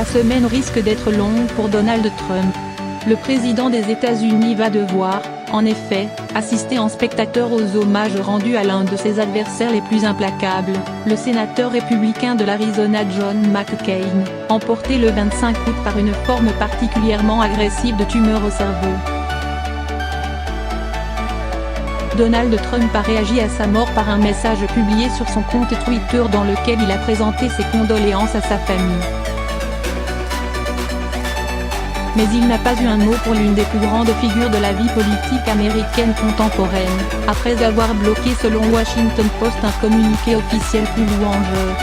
semaine risque d'être longue pour Donald Trump. Le président des États-Unis va devoir, en effet, assister en spectateur aux hommages rendus à l'un de ses adversaires les plus implacables, le sénateur républicain de l'Arizona John McCain, emporté le 25 août par une forme particulièrement agressive de tumeur au cerveau. Donald Trump a réagi à sa mort par un message publié sur son compte Twitter dans lequel il a présenté ses condoléances à sa famille. Mais il n'a pas eu un mot pour l'une des plus grandes figures de la vie politique américaine contemporaine, après avoir bloqué selon Washington Post un communiqué officiel plus louangeur.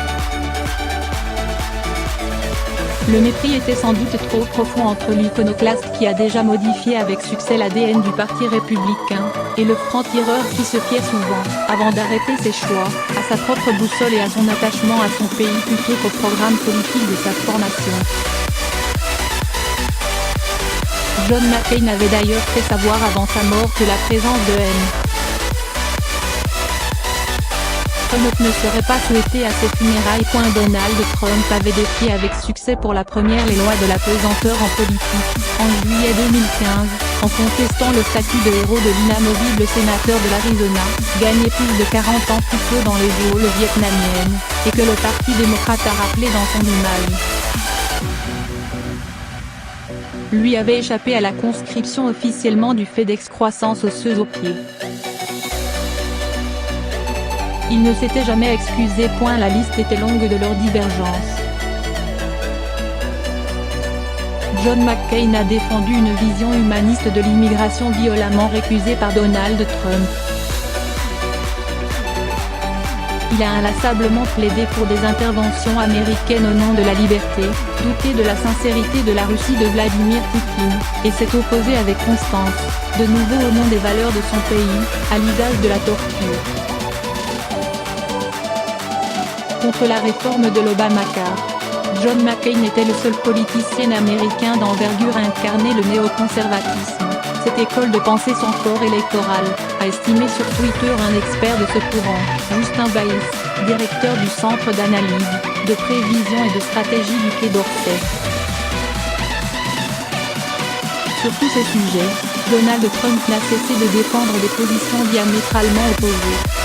Le mépris était sans doute trop profond entre l'iconoclaste qui a déjà modifié avec succès l'ADN du parti républicain, et le franc-tireur qui se fiait souvent, avant d'arrêter ses choix, à sa propre boussole et à son attachement à son pays plutôt qu'au programme politique de sa formation. John McCain avait d'ailleurs fait savoir avant sa mort que la présence de haine Trump ne serait pas souhaité à ses funérailles. Donald Trump avait défié avec succès pour la première les lois de la pesanteur en politique, en juillet 2015, en contestant le statut de héros de l'inamovible sénateur de l'Arizona, gagné plus de 40 ans plus tôt dans les geôles vietnamiennes, et que le Parti démocrate a rappelé dans son image. Lui avait échappé à la conscription officiellement du fait d'excroissance osseuse au pied. Il ne s'était jamais excusé. La liste était longue de leurs divergences. John McCain a défendu une vision humaniste de l'immigration violemment récusée par Donald Trump. Il a inlassablement plaidé pour des interventions américaines au nom de la liberté, douté de la sincérité de la Russie de Vladimir Poutine, et s'est opposé avec constance, de nouveau au nom des valeurs de son pays, à l'usage de la torture. Contre la réforme de l'Obamacare, John McCain était le seul politicien américain d'envergure à incarner le néoconservatisme. Cette école de pensée sans corps électoral, a estimé sur Twitter un expert de ce courant, Justin Baïs, directeur du Centre d'analyse, de prévision et de stratégie du Quai d'Orsay. Sur tous ces sujets, Donald Trump n'a cessé de défendre des positions diamétralement opposées.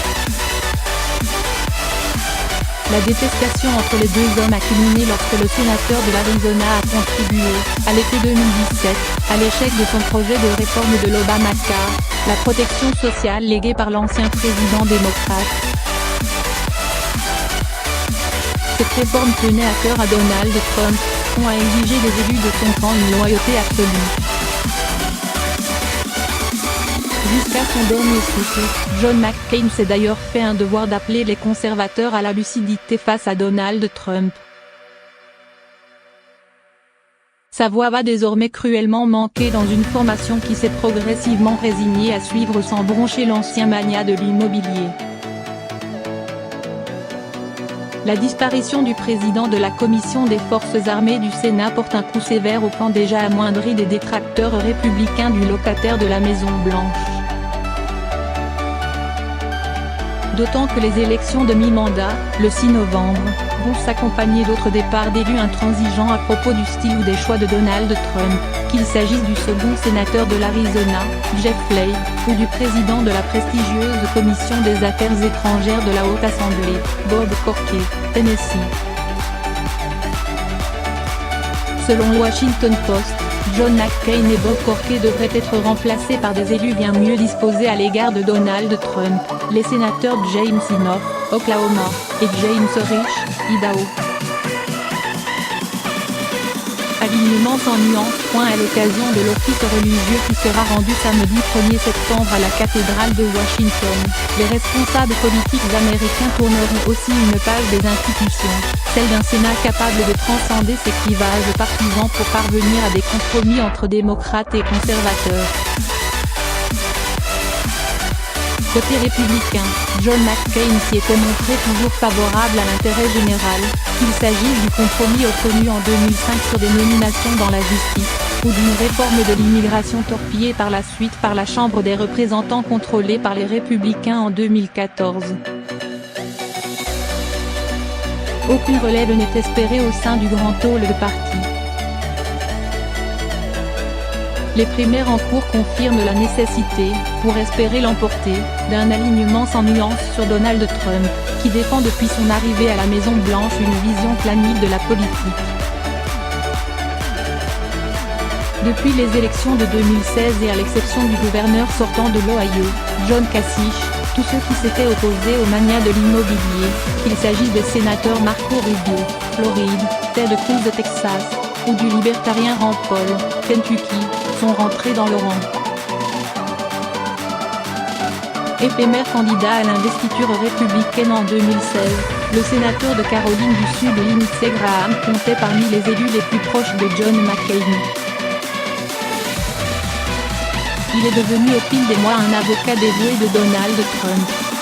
La détestation entre les deux hommes a culminé lorsque le sénateur de l'Arizona a contribué, à l'été 2017, à l'échec de son projet de réforme de l'Obamacare, la protection sociale léguée par l'ancien président démocrate. Cette réforme tenait à cœur à Donald Trump, qui a exigé des élus de son camp une loyauté absolue. Jusqu'à son dernier souffle, John McCain s'est d'ailleurs fait un devoir d'appeler les conservateurs à la lucidité face à Donald Trump. Sa voix va désormais cruellement manquer dans une formation qui s'est progressivement résignée à suivre sans broncher l'ancien magnat de l'immobilier. La disparition du président de la Commission des Forces armées du Sénat porte un coup sévère au camp déjà amoindri des détracteurs républicains du locataire de la Maison-Blanche. D'autant que les élections de mi-mandat, le 6 novembre, vont s'accompagner d'autres départs d'élus intransigeants à propos du style ou des choix de Donald Trump, qu'il s'agisse du second sénateur de l'Arizona, Jeff Flake, ou du président de la prestigieuse Commission des Affaires étrangères de la Haute Assemblée, Bob Corker, Tennessee. Selon le Washington Post, John McCain et Bob Corker devraient être remplacés par des élus bien mieux disposés à l'égard de Donald Trump, les sénateurs James Inhofe, Oklahoma, et James Risch, Idaho. Alignement sans nuance. À l'occasion de l'office religieux qui sera rendu samedi 1er septembre à la cathédrale de Washington, les responsables politiques américains tourneront aussi une page des institutions, celle d'un Sénat capable de transcender ses clivages partisans pour parvenir à des compromis entre démocrates et conservateurs. Côté républicain, John McCain s'y était montré toujours favorable à l'intérêt général, qu'il s'agisse du compromis obtenu en 2005 sur des nominations dans la justice, ou d'une réforme de l'immigration torpillée par la suite par la Chambre des représentants contrôlée par les républicains en 2014. Aucune relève n'est espérée au sein du grand hall de parti. Les primaires en cours confirment la nécessité, pour espérer l'emporter, d'un alignement sans nuance sur Donald Trump, qui défend depuis son arrivée à la Maison-Blanche une vision planique de la politique. Depuis les élections de 2016 et à l'exception du gouverneur sortant de l'Ohio, John Kasich, tous ceux qui s'étaient opposés au mania de l'immobilier, qu'il s'agisse des sénateurs Marco Rubio, Floride, Ted Cruz de Texas, ou du libertarien Rand Paul, Kentucky, sont rentrés dans le rang. Éphémère candidat à l'investiture républicaine en 2016, le sénateur de Caroline du Sud Lindsey Graham comptait parmi les élus les plus proches de John McCain. Il est devenu au fil des mois un avocat dévoué de Donald Trump.